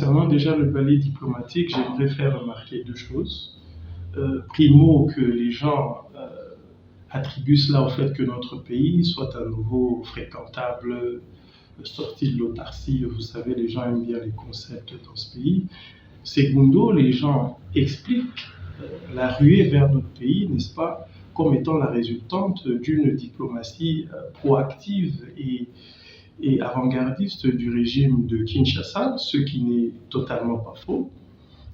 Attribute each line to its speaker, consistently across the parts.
Speaker 1: concernant déjà le palier diplomatique, j'aimerais faire remarquer deux choses. Primo, que les gens attribuent cela au fait que notre pays soit à nouveau fréquentable, sorti de l'autarcie. Vous savez, les gens aiment bien les concepts dans ce pays. Segundo, les gens expliquent la ruée vers notre pays, n'est-ce pas, comme étant la résultante d'une diplomatie proactive et avant-gardiste du régime de Kinshasa, ce qui n'est totalement pas faux.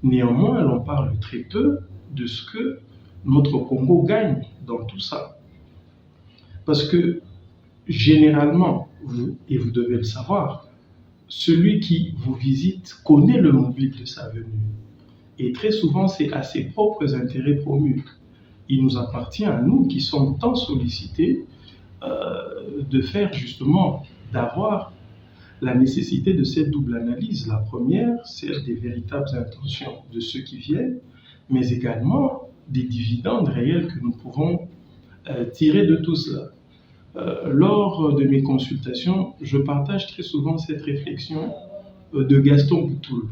Speaker 1: Néanmoins, l'on parle très peu de ce que notre Congo gagne dans tout ça. Parce que généralement, et vous devez le savoir, celui qui vous visite connaît le mobile de sa venue. Et très souvent, c'est à ses propres intérêts promus. Il nous appartient à nous qui sommes tant sollicités de faire justement, d'avoir la nécessité de cette double analyse. La première, celle des véritables intentions de ceux qui viennent, mais également des dividendes réels que nous pouvons tirer de tout cela. Lors de mes consultations, je partage très souvent cette réflexion de Gaston Boutoul,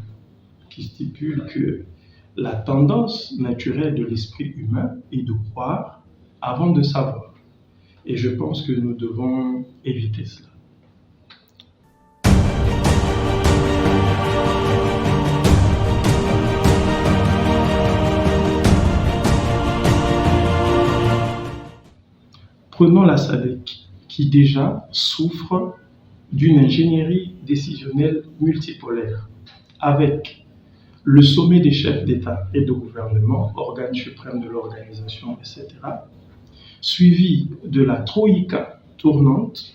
Speaker 1: qui stipule que la tendance naturelle de l'esprit humain est de croire avant de savoir. Et je pense que nous devons éviter cela. Prenons la SADC, qui déjà souffre d'une ingénierie décisionnelle multipolaire, avec le sommet des chefs d'État et de gouvernement, organe suprême de l'organisation, etc., suivi de la Troïka tournante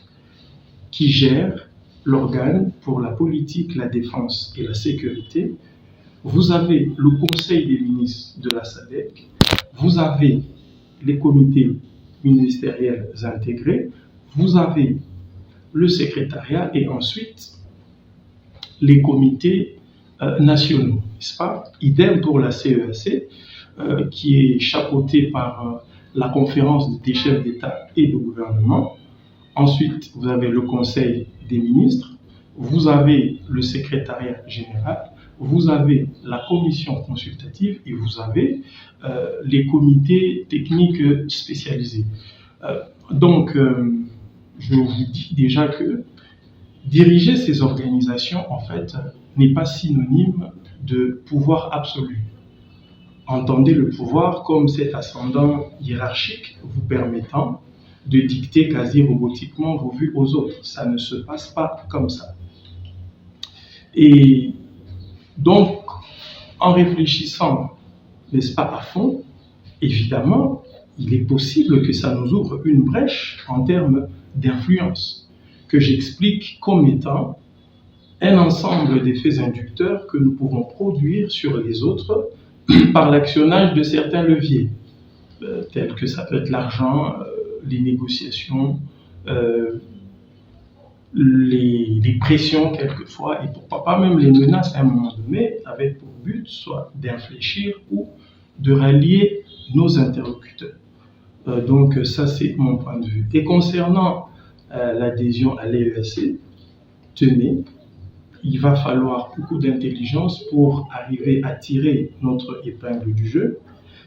Speaker 1: qui gère l'organe pour la politique, la défense et la sécurité. Vous avez le Conseil des ministres de la SADC, vous avez les comités ministériels intégrés, vous avez le secrétariat et ensuite les comités nationaux, n'est-ce pas? Idem pour la CEAC, qui est chapeautée par la conférence des chefs d'État et de gouvernement. Ensuite, vous avez le Conseil des ministres, vous avez le secrétariat général, vous avez la commission consultative et vous avez les comités techniques spécialisés. Donc, je vous dis déjà que diriger ces organisations, en fait, n'est pas synonyme de pouvoir absolu. Entendez le pouvoir comme cet ascendant hiérarchique vous permettant de dicter quasi robotiquement vos vues aux autres. Ça ne se passe pas comme ça. Et donc, en réfléchissant, n'est-ce pas, à fond, évidemment, il est possible que ça nous ouvre une brèche en termes d'influence, que j'explique comme étant un ensemble d'effets inducteurs que nous pouvons produire sur les autres par l'actionnage de certains leviers, tels que ça peut être l'argent, les négociations, les pressions quelquefois, et pourquoi pas même les menaces à un moment donné, avec pour but soit d'infléchir ou de rallier nos interlocuteurs. Donc ça, c'est mon point de vue. Et concernant l'adhésion à l'EEAC, tenez, il va falloir beaucoup d'intelligence pour arriver à tirer notre épingle du jeu,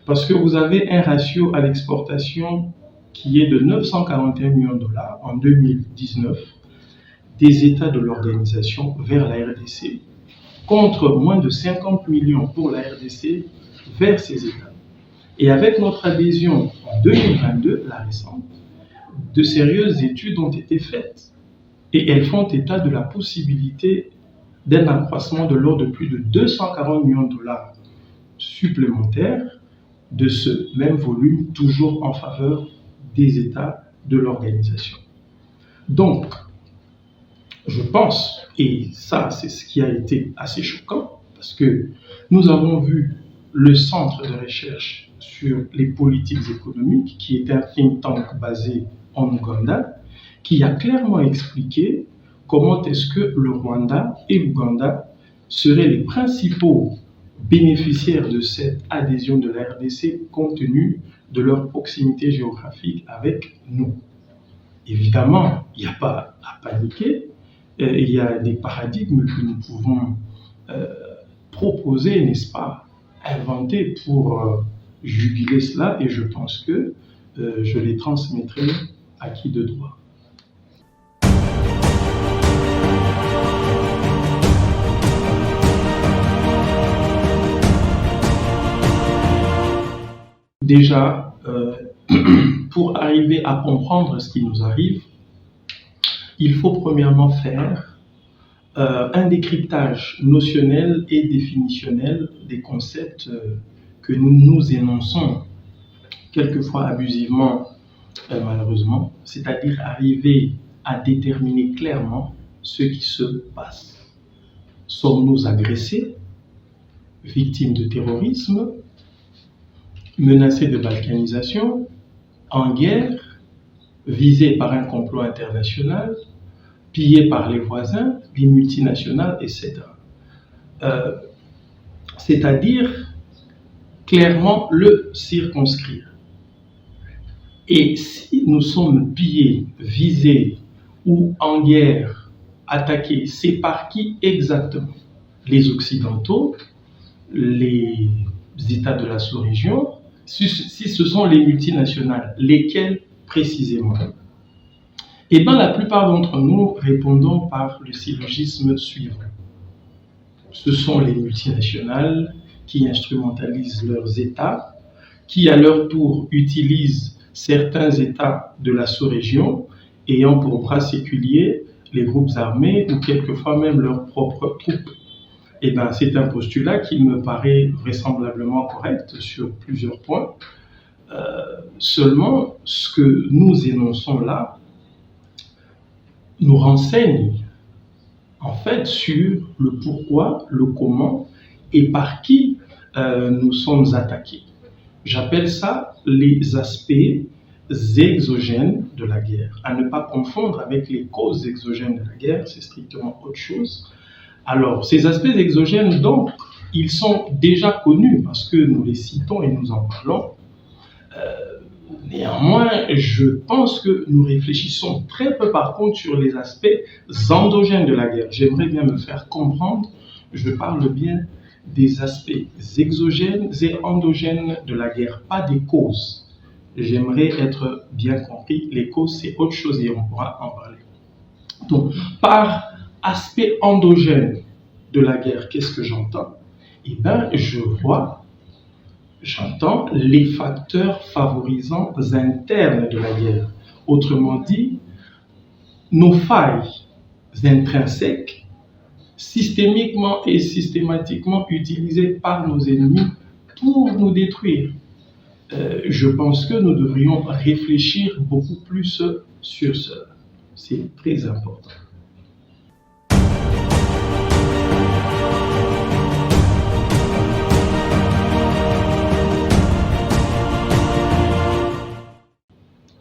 Speaker 1: parce que vous avez un ratio à l'exportation qui est de 941 millions de dollars en 2019 des États de l'organisation vers la RDC, contre moins de 50 millions pour la RDC vers ces États. Et avec notre adhésion en 2022, la récente, de sérieuses études ont été faites et elles font état de la possibilité d'un accroissement de l'ordre de plus de 240 millions de dollars supplémentaires de ce même volume, toujours en faveur des États de l'organisation. Donc, je pense, et ça c'est ce qui a été assez choquant, parce que nous avons vu le centre de recherche sur les politiques économiques, qui est un think tank basé en Ouganda, qui a clairement expliqué comment est-ce que le Rwanda et l'Ouganda seraient les principaux bénéficiaires de cette adhésion de la RDC compte tenu de leur proximité géographique avec nous. Évidemment, il n'y a pas à paniquer, il y a des paradigmes que nous pouvons proposé, n'est-ce pas, inventé pour juguler cela, et je pense que je les transmettrai à qui de droit. Déjà, pour arriver à comprendre ce qui nous arrive, il faut premièrement faire un décryptage notionnel et définitionnel des concepts que nous énonçons, quelquefois abusivement, malheureusement, c'est-à-dire arriver à déterminer clairement ce qui se passe. Sommes-nous agressés, victimes de terrorisme, menacés de balkanisation, en guerre, visés par un complot international, pillés par les voisins, les multinationales, etc. C'est-à-dire clairement le circonscrire. Et si nous sommes pillés, visés ou en guerre, attaqués, c'est par qui exactement? Les Occidentaux, les États de la sous-région, si ce sont les multinationales, lesquelles précisément? Eh bien, la plupart d'entre nous répondons par le syllogisme suivant. Ce sont les multinationales qui instrumentalisent leurs États, qui à leur tour utilisent certains États de la sous-région, ayant pour bras séculiers les groupes armés ou quelquefois même leurs propres troupes. Eh bien, c'est un postulat qui me paraît vraisemblablement correct sur plusieurs points. Seulement, ce que nous énonçons là nous renseigne en fait sur le pourquoi, le comment et par qui nous sommes attaqués. J'appelle ça les aspects exogènes de la guerre. À ne pas confondre avec les causes exogènes de la guerre, c'est strictement autre chose. Alors, ces aspects exogènes, donc, ils sont déjà connus parce que nous les citons et nous en parlons. Néanmoins, je pense que nous réfléchissons très peu par contre sur les aspects endogènes de la guerre. J'aimerais bien me faire comprendre, je parle bien des aspects exogènes et endogènes de la guerre, pas des causes. J'aimerais être bien compris, les causes c'est autre chose et on pourra en parler. Donc, par aspect endogène de la guerre, qu'est-ce que j'entends? Eh bien, j'entends les facteurs favorisants internes de la guerre. Autrement dit, nos failles intrinsèques, systémiquement et systématiquement utilisées par nos ennemis pour nous détruire. Je pense que nous devrions réfléchir beaucoup plus sur cela. C'est très important.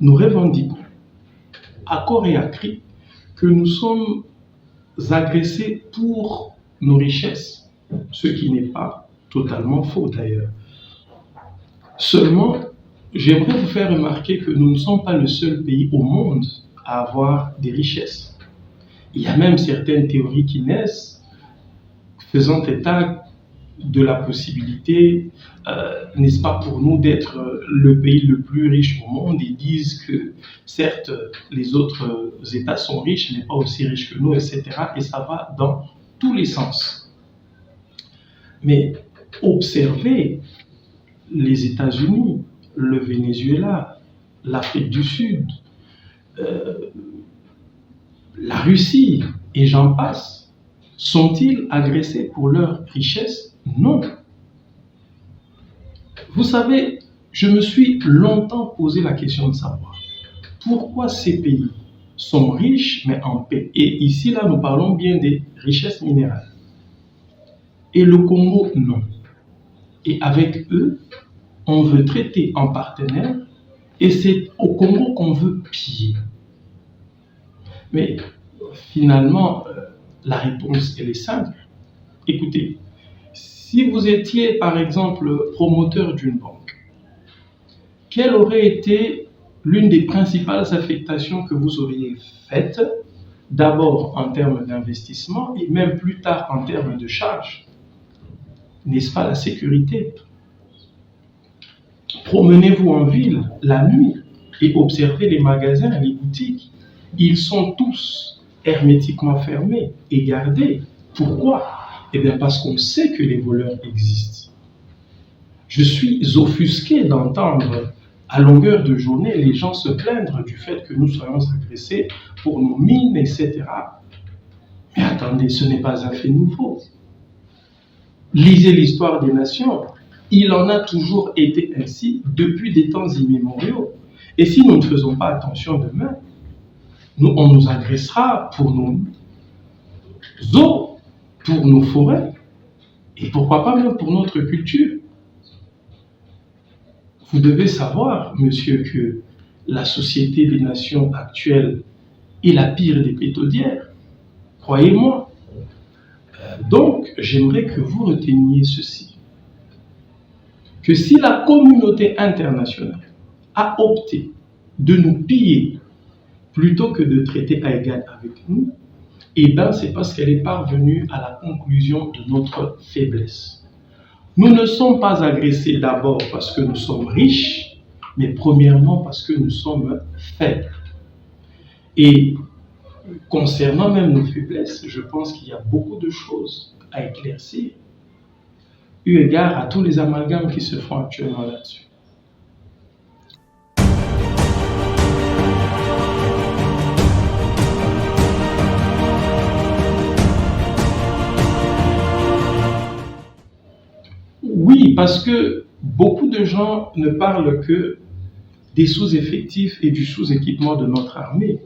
Speaker 1: Nous revendiquons à corps et à cri que nous sommes agressés pour nos richesses, ce qui n'est pas totalement faux d'ailleurs. Seulement, j'aimerais vous faire remarquer que nous ne sommes pas le seul pays au monde à avoir des richesses. Il y a même certaines théories qui naissent faisant état de la possibilité, n'est-ce pas, pour nous d'être le pays le plus riche au monde. Ils disent que certes, les autres États sont riches, mais pas aussi riches que nous, etc. Et ça va dans tous les sens. Mais observez les États-Unis, le Venezuela, l'Afrique du Sud, la Russie, et j'en passe. Sont-ils agressés pour leur richesse? Non. Vous savez, je me suis longtemps posé la question de savoir pourquoi ces pays sont riches mais en paix. Et ici, là, nous parlons bien des richesses minérales. Et le Congo, non. Et avec eux, on veut traiter en partenaire et c'est au Congo qu'on veut piller. Mais finalement, la réponse, elle est simple. Écoutez, si vous étiez par exemple promoteur d'une banque, quelle aurait été l'une des principales affectations que vous auriez faites d'abord en termes d'investissement et même plus tard en termes de charges. N'est-ce pas la sécurité? Promenez-vous en ville la nuit et observez les magasins, les boutiques. Ils sont tous hermétiquement fermés et gardés. Pourquoi? Eh bien parce qu'on sait que les voleurs existent. Je suis offusqué d'entendre à longueur de journée les gens se plaindre du fait que nous soyons agressés pour nos mines, etc. Mais attendez, ce n'est pas un fait nouveau. Lisez l'histoire des nations. Il en a toujours été ainsi depuis des temps immémoriaux. Et si nous ne faisons pas attention demain, on nous agressera pour nos eaux, pour nos forêts, et pourquoi pas même pour notre culture. Vous devez savoir, monsieur, que la Société des Nations actuelle est la pire des pétaudières. Croyez-moi. Donc, j'aimerais que vous reteniez ceci. Que si la communauté internationale a opté de nous piller plutôt que de traiter à égal avec nous, eh bien, c'est parce qu'elle est parvenue à la conclusion de notre faiblesse. Nous ne sommes pas agressés d'abord parce que nous sommes riches, mais premièrement parce que nous sommes faibles. Et concernant même nos faiblesses, je pense qu'il y a beaucoup de choses à éclaircir, eu égard à tous les amalgames qui se font actuellement là-dessus. Oui, parce que beaucoup de gens ne parlent que des sous-effectifs et du sous-équipement de notre armée.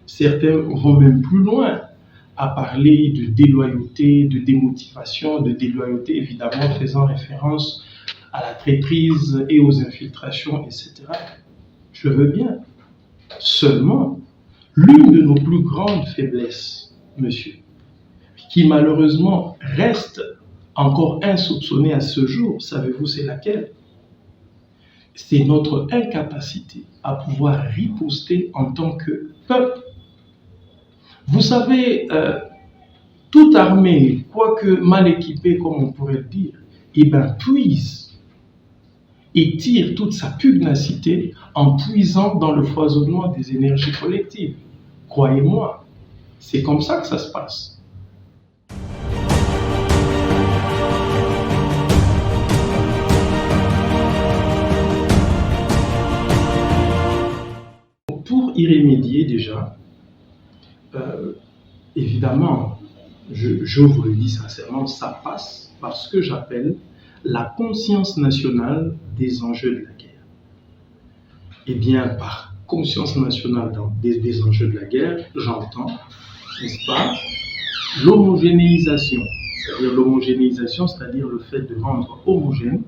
Speaker 1: Certains vont même plus loin à parler de déloyauté, de démotivation, de déloyauté évidemment faisant référence à la traîtrise et aux infiltrations, etc. Je veux bien. Seulement, l'une de nos plus grandes faiblesses, monsieur, qui malheureusement reste encore insoupçonnée à ce jour, savez-vous c'est laquelle? C'est notre incapacité à pouvoir riposter en tant que peuple. Vous savez, toute armée, quoique mal équipée comme on pourrait le dire, puise et tire toute sa pugnacité en puisant dans le foisonnement des énergies collectives. Croyez-moi, c'est comme ça que ça se passe. Pour y remédier déjà, évidemment, je vous le dis sincèrement, ça passe par ce que j'appelle la conscience nationale des enjeux de la guerre. Eh bien, par conscience nationale des enjeux de la guerre, j'entends, n'est-ce pas, l'homogénéisation. C'est-à-dire l'homogénéisation, c'est-à-dire le fait de rendre homogène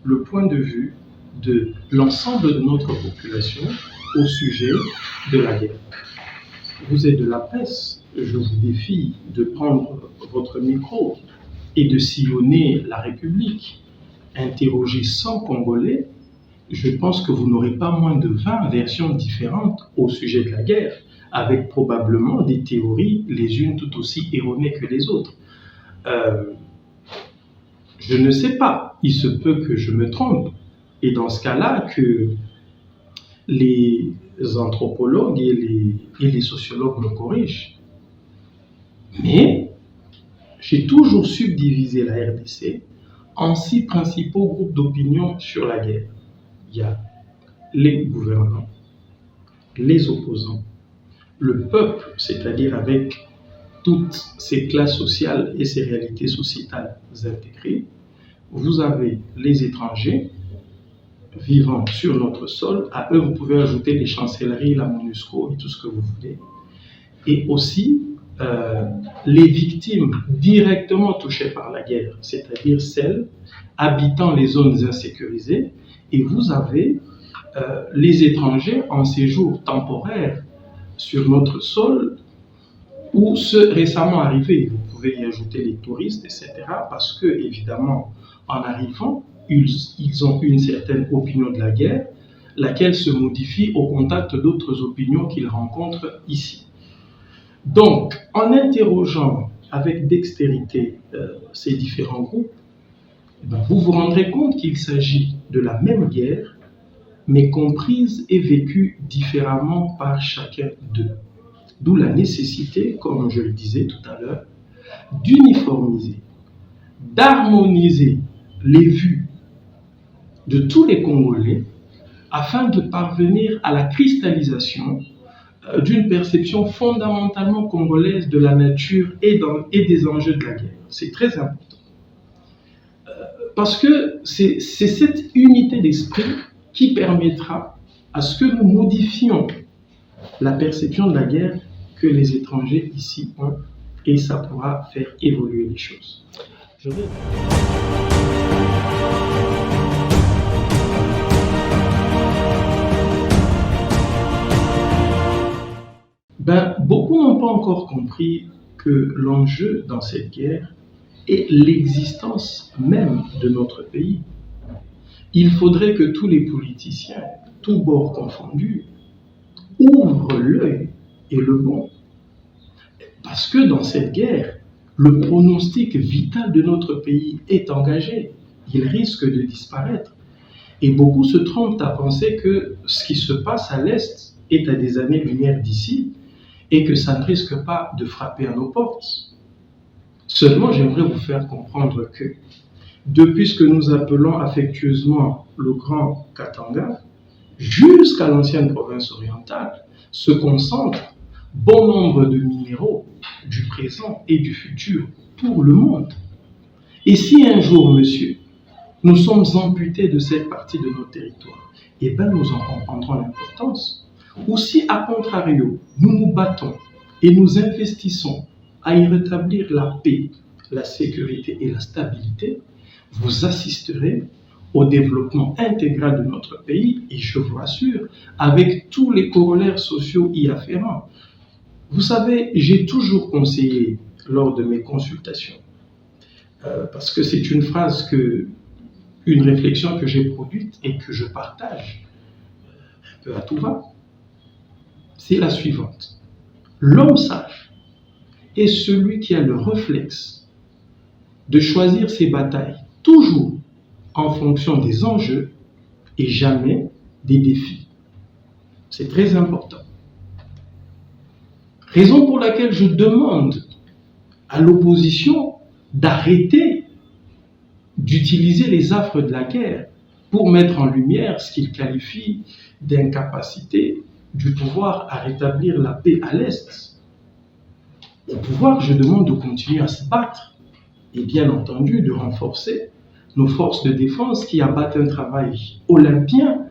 Speaker 1: le point de vue de l'ensemble de notre population au sujet de la guerre. Vous êtes de la presse, je vous défie de prendre votre micro et de sillonner la République. Interroger 100 Congolais, je pense que vous n'aurez pas moins de 20 versions différentes au sujet de la guerre, avec probablement des théories, les unes tout aussi erronées que les autres. Je ne sais pas, il se peut que je me trompe, et dans ce cas-là, que les anthropologues et les sociologues me corrigent. Mais j'ai toujours subdivisé la RDC en 6 principaux groupes d'opinion sur la guerre. Il y a les gouvernants, les opposants, le peuple, c'est-à-dire avec toutes ses classes sociales et ses réalités sociétales intégrées. Vous avez les étrangers vivant sur notre sol. À eux, vous pouvez ajouter les chancelleries, la MONUSCO et tout ce que vous voulez. Et aussi les victimes directement touchées par la guerre, c'est-à-dire celles habitant les zones insécurisées. Et vous avez les étrangers en séjour temporaire sur notre sol ou ceux récemment arrivés. Vous pouvez y ajouter les touristes, etc. Parce que, évidemment, en arrivant, ils ont une certaine opinion de la guerre, laquelle se modifie au contact d'autres opinions qu'ils rencontrent ici. Donc, en interrogeant avec dextérité ces différents groupes, vous vous rendrez compte qu'il s'agit de la même guerre, mais comprise et vécue différemment par chacun d'eux. D'où la nécessité, comme je le disais tout à l'heure, d'uniformiser, d'harmoniser les vues de tous les Congolais afin de parvenir à la cristallisation d'une perception fondamentalement congolaise de la nature et des enjeux de la guerre. C'est très important. Parce que c'est cette unité d'esprit qui permettra à ce que nous modifions la perception de la guerre que les étrangers ici ont, et ça pourra faire évoluer les choses. Beaucoup n'ont pas encore compris que l'enjeu dans cette guerre est l'existence même de notre pays. Il faudrait que tous les politiciens, tous bords confondus, ouvrent l'œil et le bon. Parce que dans cette guerre, le pronostic vital de notre pays est engagé. Il risque de disparaître. Et beaucoup se trompent à penser que ce qui se passe à l'Est est à des années-lumière d'ici et que ça ne risque pas de frapper à nos portes. Seulement, j'aimerais vous faire comprendre que depuis ce que nous appelons affectueusement le Grand Katanga, jusqu'à l'ancienne province orientale, se concentrent bon nombre de minéraux du présent et du futur pour le monde. Et si un jour, monsieur, nous sommes amputés de cette partie de notre territoire, nous en comprendrons l'importance. Ou si, à contrario, nous nous battons et nous investissons à y rétablir la paix, la sécurité et la stabilité, vous assisterez au développement intégral de notre pays, et je vous rassure, avec tous les corollaires sociaux y afférents. Vous savez, j'ai toujours conseillé lors de mes consultations, parce que c'est une une réflexion que j'ai produite et que je partage un peu à tout va, c'est la suivante. L'homme sage est celui qui a le réflexe de choisir ses batailles toujours en fonction des enjeux et jamais des défis. C'est très important. Raison pour laquelle je demande à l'opposition d'arrêter d'utiliser les affres de la guerre pour mettre en lumière ce qu'ils qualifient d'incapacité du pouvoir à rétablir la paix à l'Est. Au pouvoir, je demande de continuer à se battre et bien entendu de renforcer nos forces de défense qui abattent un travail olympien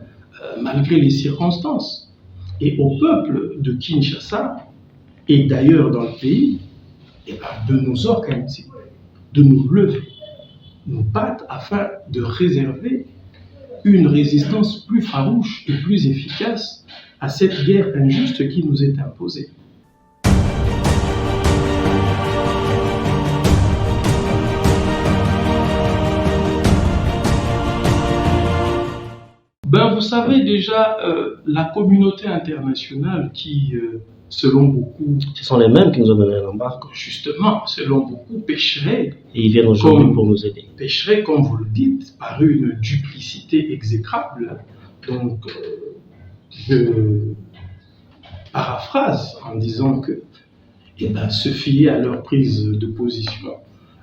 Speaker 1: malgré les circonstances. Et au peuple de Kinshasa et d'ailleurs dans le pays, de nous organiser, de nous lever, nous battre afin de réserver une résistance plus farouche et plus efficace à cette guerre injuste qui nous est imposée. Vous savez déjà, la communauté internationale qui, selon beaucoup...
Speaker 2: Ce sont les mêmes qui nous ont donné l'embargo.
Speaker 1: Justement, selon beaucoup, pêcheraient...
Speaker 2: Et ils viennent aujourd'hui pour nous aider.
Speaker 1: Pêcheraient, comme vous le dites, par une duplicité exécrable. Donc, je paraphrase en disant que se fier à leur prise de position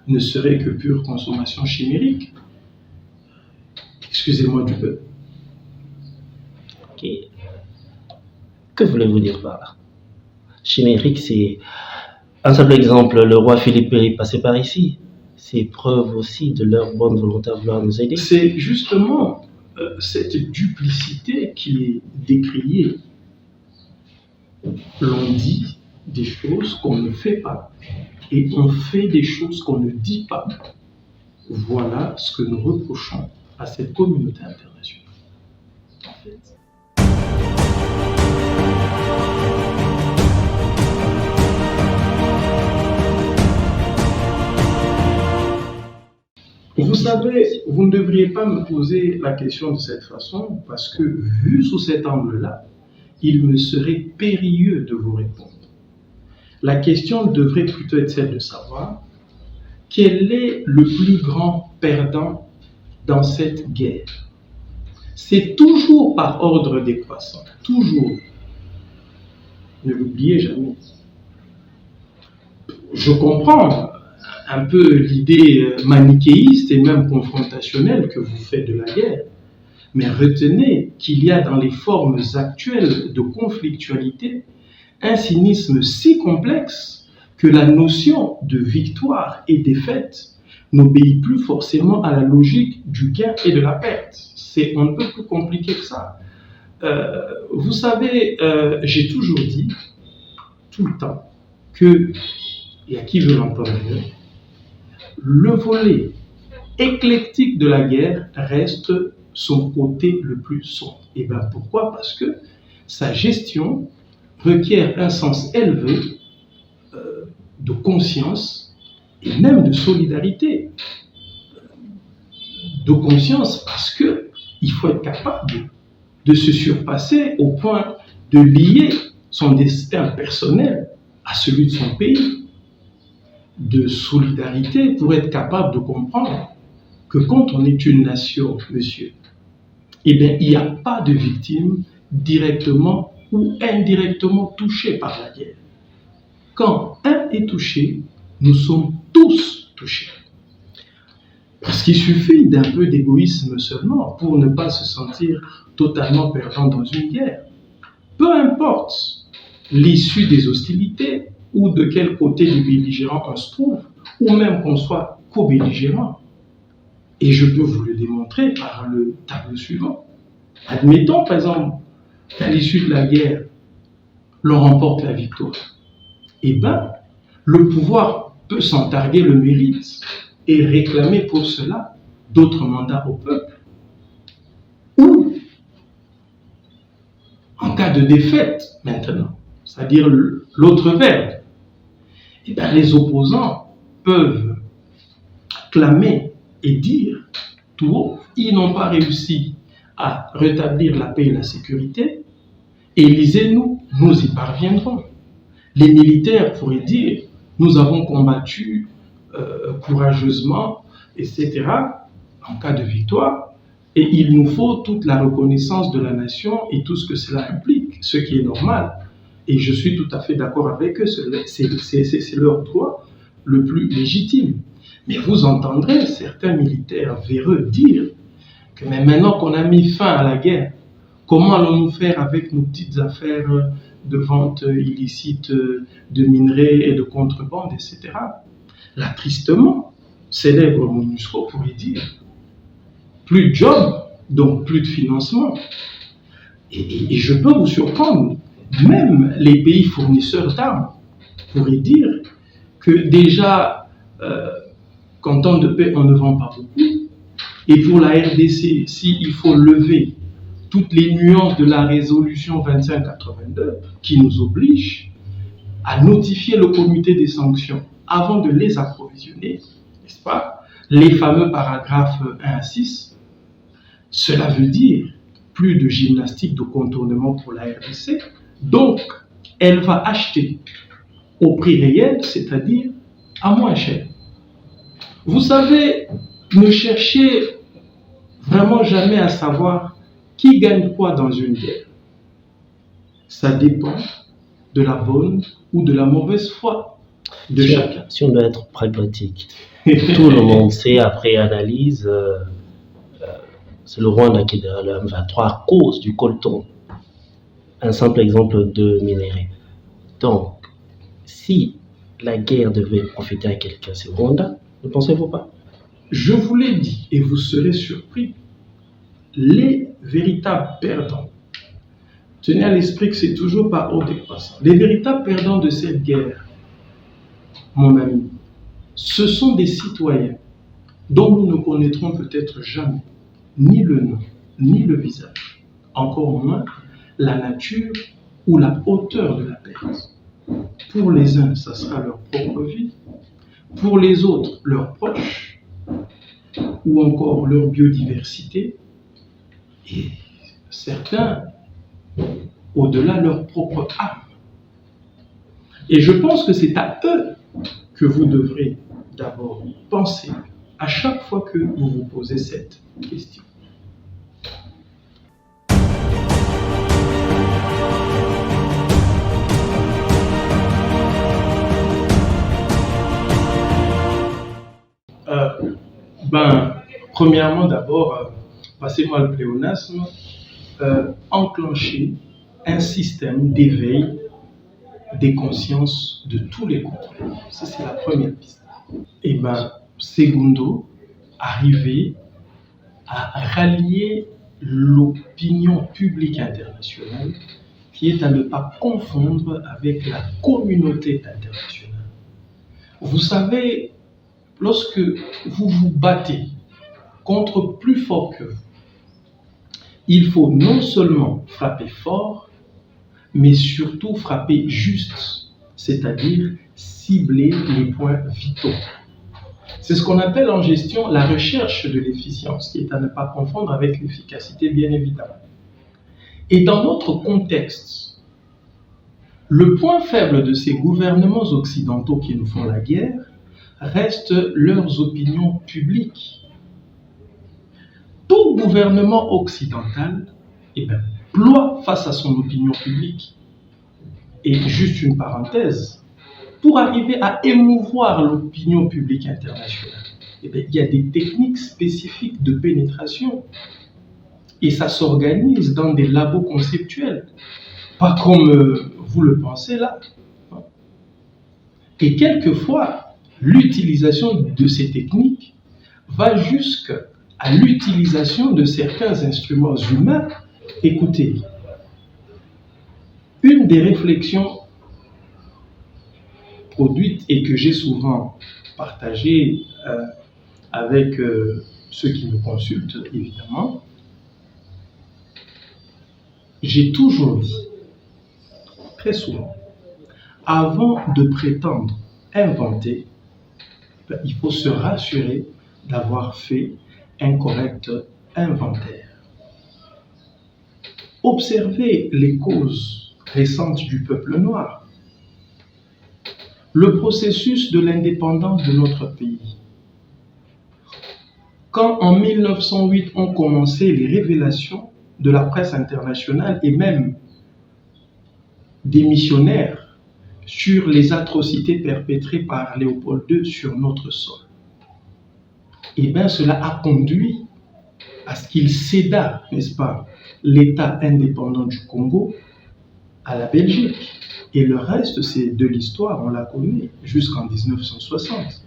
Speaker 1: ne serait que pure consommation chimérique. Excusez-moi du peu.
Speaker 2: Ok. Que voulez-vous dire par là? Chimérique, c'est un simple exemple. Le roi Philippe est passé par ici. C'est preuve aussi de leur bonne volonté à vouloir nous aider.
Speaker 1: C'est justement cette duplicité qui est décriée. L'on dit des choses qu'on ne fait pas et on fait des choses qu'on ne dit pas. Voilà ce que nous reprochons à cette communauté internationale. En fait. Vous savez, vous ne devriez pas me poser la question de cette façon parce que, vu sous cet angle-là, il me serait périlleux de vous répondre. La question devrait plutôt être celle de savoir quel est le plus grand perdant dans cette guerre. C'est toujours par ordre décroissant, toujours. Ne l'oubliez jamais. Je comprends un peu l'idée manichéiste et même confrontationnelle que vous faites de la guerre, mais retenez qu'il y a dans les formes actuelles de conflictualité un cynisme si complexe que la notion de victoire et défaite n'obéit plus forcément à la logique du gain et de la perte. C'est un peu plus compliqué que ça. Vous savez, j'ai toujours dit, tout le temps, que, et à qui veut l'entendre, le volet éclectique de la guerre reste son côté le plus sombre. Et bien pourquoi? Parce que sa gestion requiert un sens élevé de conscience et même de solidarité. De conscience parce qu'il faut être capable de se surpasser au point de lier son destin personnel à celui de son pays. De solidarité pour être capable de comprendre que quand on est une nation, monsieur, eh bien, il n'y a pas de victimes directement ou indirectement touchées par la guerre. Quand un est touché, nous sommes tous touchés. Parce qu'il suffit d'un peu d'égoïsme seulement pour ne pas se sentir totalement perdant dans une guerre. Peu importe l'issue des hostilités ou de quel côté du belligérant on se trouve, ou même qu'on soit co-belligérant. Et je peux vous le démontrer par le tableau suivant. Admettons, par exemple, qu'à l'issue de la guerre, l'on remporte la victoire. Eh bien, le pouvoir peut s'en targuer le mérite et réclamer pour cela d'autres mandats au peuple. Ou, en cas de défaite, maintenant, c'est-à-dire l'autre verbe, eh bien, les opposants peuvent clamer et dire tout haut, ils n'ont pas réussi à rétablir la paix et la sécurité, élisez-nous, nous y parviendrons. Les militaires pourraient dire, nous avons combattu courageusement, etc., en cas de victoire, et il nous faut toute la reconnaissance de la nation et tout ce que cela implique, ce qui est normal. Et je suis tout à fait d'accord avec eux, c'est leur droit le plus légitime. Mais vous entendrez certains militaires véreux dire que mais maintenant qu'on a mis fin à la guerre, comment allons-nous faire avec nos petites affaires de vente illicite de minerais et de contrebande, etc. Là, tristement, célèbre MONUSCO pourrait dire plus de job, donc plus de financement. Et je peux vous surprendre, même les pays fournisseurs d'armes pourraient dire que déjà, qu'en temps de paix, on ne vend pas beaucoup. Et pour la RDC, s'il faut lever toutes les nuances de la résolution 2582 qui nous oblige à notifier le comité des sanctions avant de les approvisionner, n'est-ce pas? Les fameux paragraphes 1 à 6, cela veut dire plus de gymnastique de contournement pour la RDC. Donc, elle va acheter au prix réel, c'est-à-dire à moins cher. Vous savez, ne cherchez vraiment jamais à savoir qui gagne quoi dans une guerre. Ça dépend de la bonne ou de la mauvaise foi de chacun.
Speaker 2: Si on doit être pragmatique, tout le monde sait, après analyse, c'est le Rwanda qui est dans le M23 à cause du coltan. Un simple exemple de minerai. Donc, si la guerre devait profiter à quelqu'un, c'est le Rwanda, ne pensez-vous pas?
Speaker 1: Je vous l'ai dit, et vous serez surpris, les véritables perdants, tenez à l'esprit que c'est toujours par ordre décroissant, les véritables perdants de cette guerre, mon ami, ce sont des citoyens dont nous ne connaîtrons peut-être jamais ni le nom, ni le visage, encore moins la nature ou la hauteur de la perte. Pour les uns, ça sera leur propre vie, pour les autres, leurs proches, ou encore leur biodiversité, et certains, au-delà, leur propre âme. Et je pense que c'est à eux que vous devrez d'abord penser à chaque fois que vous vous posez cette question. Premièrement, d'abord, passez-moi le pléonasme, enclencher un système d'éveil des consciences de tous les groupes. Ça, c'est la première piste. Et secondo, arriver à rallier l'opinion publique internationale qui est à ne pas confondre avec la communauté internationale. Vous savez, lorsque vous vous battez contre plus fort que vous, il faut non seulement frapper fort, mais surtout frapper juste, c'est-à-dire cibler les points vitaux. C'est ce qu'on appelle en gestion la recherche de l'efficience, qui est à ne pas confondre avec l'efficacité, bien évidemment. Et dans notre contexte, le point faible de ces gouvernements occidentaux qui nous font la guerre reste leurs opinions publiques. Tout gouvernement occidental ploie face à son opinion publique. Et juste une parenthèse, pour arriver à émouvoir l'opinion publique internationale, il y a des techniques spécifiques de pénétration. Et ça s'organise dans des labos conceptuels. Pas comme vous le pensez là. Et quelquefois, l'utilisation de ces techniques va jusqu'à l'utilisation de certains instruments humains. Écoutez, une des réflexions produites et que j'ai souvent partagées avec ceux qui me consultent, évidemment, j'ai toujours dit, très souvent, avant de prétendre inventer, il faut se rassurer d'avoir fait un correct inventaire. Observez les causes récentes du peuple noir, le processus de l'indépendance de notre pays. Quand en 1908 ont commencé les révélations de la presse internationale et même des missionnaires sur les atrocités perpétrées par Léopold II sur notre sol, cela a conduit à ce qu'il céda, n'est-ce pas, l'État indépendant du Congo à la Belgique. Et le reste, c'est de l'histoire, on la connaît, jusqu'en 1960.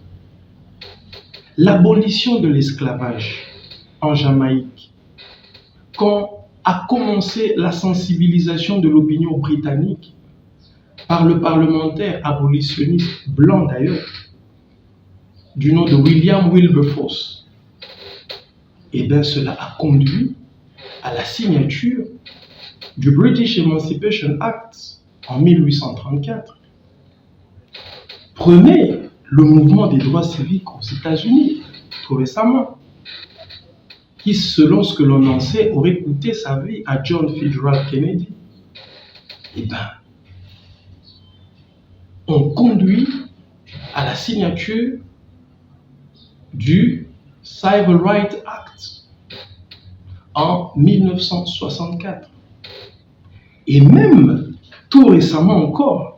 Speaker 1: L'abolition de l'esclavage en Jamaïque, quand a commencé la sensibilisation de l'opinion britannique par le parlementaire abolitionniste blanc d'ailleurs, du nom de William Wilberforce, cela a conduit à la signature du British Emancipation Act en 1834. Prenez le mouvement des droits civiques aux États-Unis, tout récemment, qui, selon ce que l'on en sait, aurait coûté sa vie à John Fitzgerald Kennedy. On conduit à la signature du Civil Rights Act en 1964. Et même, tout récemment encore,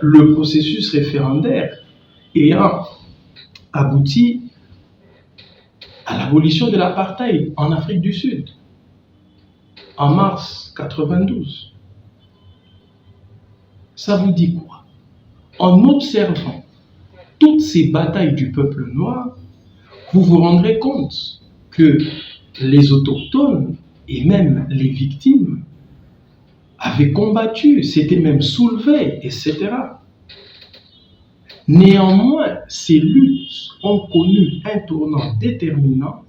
Speaker 1: le processus référendaire ayant abouti à l'abolition de l'apartheid en Afrique du Sud en mars 92. Ça vous dit quoi? En observant toutes ces batailles du peuple noir, vous vous rendrez compte que les autochtones et même les victimes avaient combattu, s'étaient même soulevés, etc. Néanmoins, ces luttes ont connu un tournant déterminant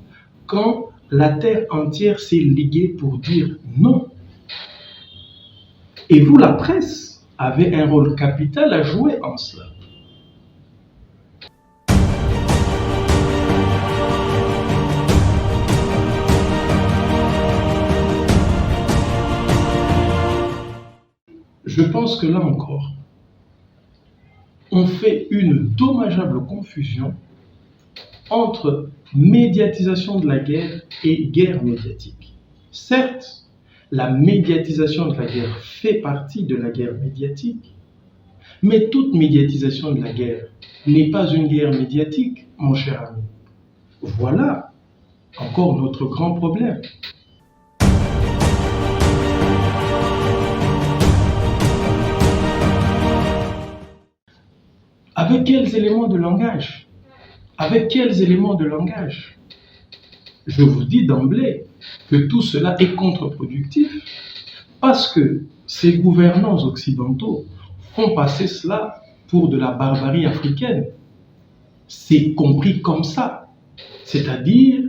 Speaker 1: quand la terre entière s'est liguée pour dire non. Et vous, la presse, avez un rôle capital à jouer en cela. Je pense que là encore, on fait une dommageable confusion entre médiatisation de la guerre et guerre médiatique. Certes, la médiatisation de la guerre fait partie de la guerre médiatique, mais toute médiatisation de la guerre n'est pas une guerre médiatique, mon cher ami. Voilà encore notre grand problème. Avec quels éléments de langage? Avec quels éléments de langage? Je vous dis d'emblée que tout cela est contre-productif parce que ces gouvernants occidentaux font passer cela pour de la barbarie africaine. C'est compris comme ça, c'est-à-dire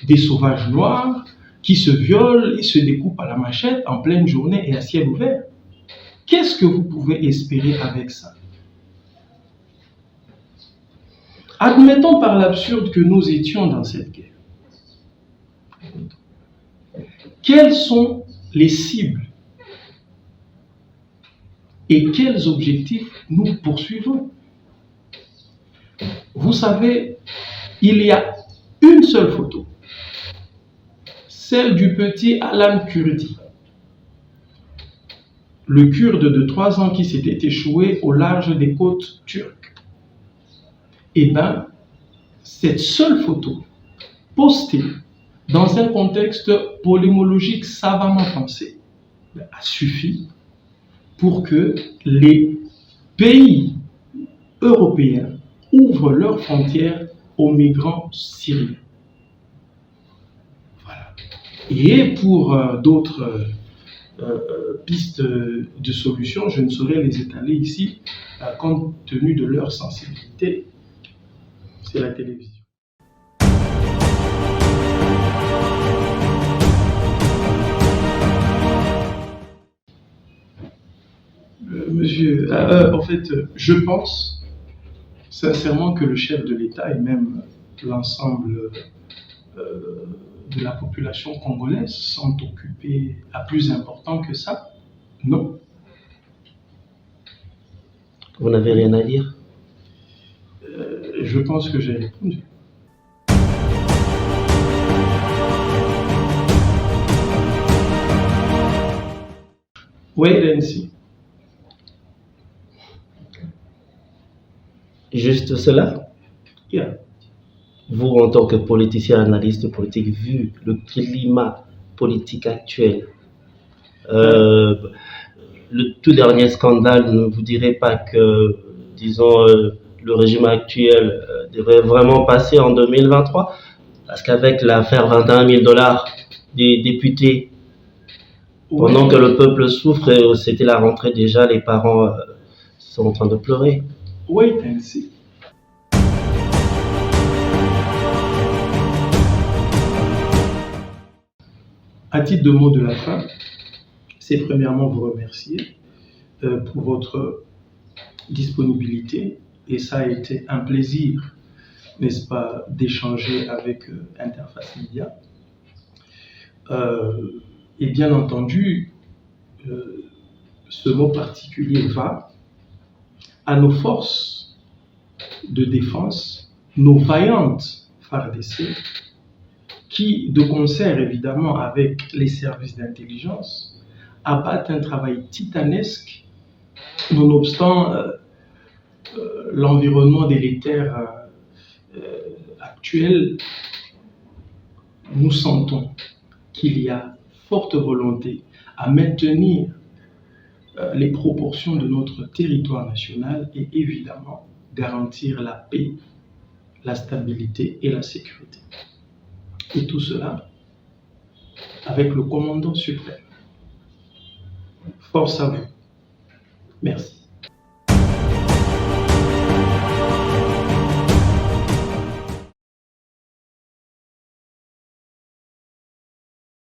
Speaker 1: des sauvages noirs qui se violent et se découpent à la machette en pleine journée et à ciel ouvert. Qu'est-ce que vous pouvez espérer avec ça? Admettons par l'absurde que nous étions dans cette guerre. Quelles sont les cibles et quels objectifs nous poursuivons? Vous savez, il y a une seule photo, celle du petit Alan Kurdi, le Kurde de 3 ans qui s'était échoué au large des côtes turques. Eh bien, cette seule photo, postée dans un contexte polémologique savamment pensé, a suffi pour que les pays européens ouvrent leurs frontières aux migrants syriens. Voilà. Et pour d'autres pistes de solutions, je ne saurais les étaler ici, compte tenu de leur sensibilité. C'est la télévision. Monsieur, en fait, je pense sincèrement que le chef de l'État et même l'ensemble de la population congolaise sont occupés à plus important que ça. Non.
Speaker 2: Vous n'avez rien à dire?
Speaker 1: Je pense que j'ai répondu. Wait and see.
Speaker 2: Juste cela?
Speaker 1: Yeah.
Speaker 2: Vous, en tant que politicien, analyste politique, vu le climat politique actuel, le tout dernier scandale, ne vous direz pas que, disons, le régime actuel devrait vraiment passer en 2023? Parce qu'avec l'affaire 21 000 $ des députés, pendant que le peuple souffre, et c'était la rentrée déjà, les parents sont en train de pleurer.
Speaker 1: Wait and see. À titre de mot de la fin, c'est premièrement vous remercier pour votre disponibilité, et ça a été un plaisir, n'est-ce pas, d'échanger avec Interface Média. Et bien entendu, ce mot particulier va à nos forces de défense, nos vaillantes FARDC, qui, de concert évidemment avec les services d'intelligence, abattent un travail titanesque, nonobstant l'environnement délétère actuel. Nous sentons qu'il y a forte volonté à maintenir les proportions de notre territoire national et évidemment garantir la paix, la stabilité et la sécurité. Et tout cela avec le commandant suprême. Force à vous. Merci.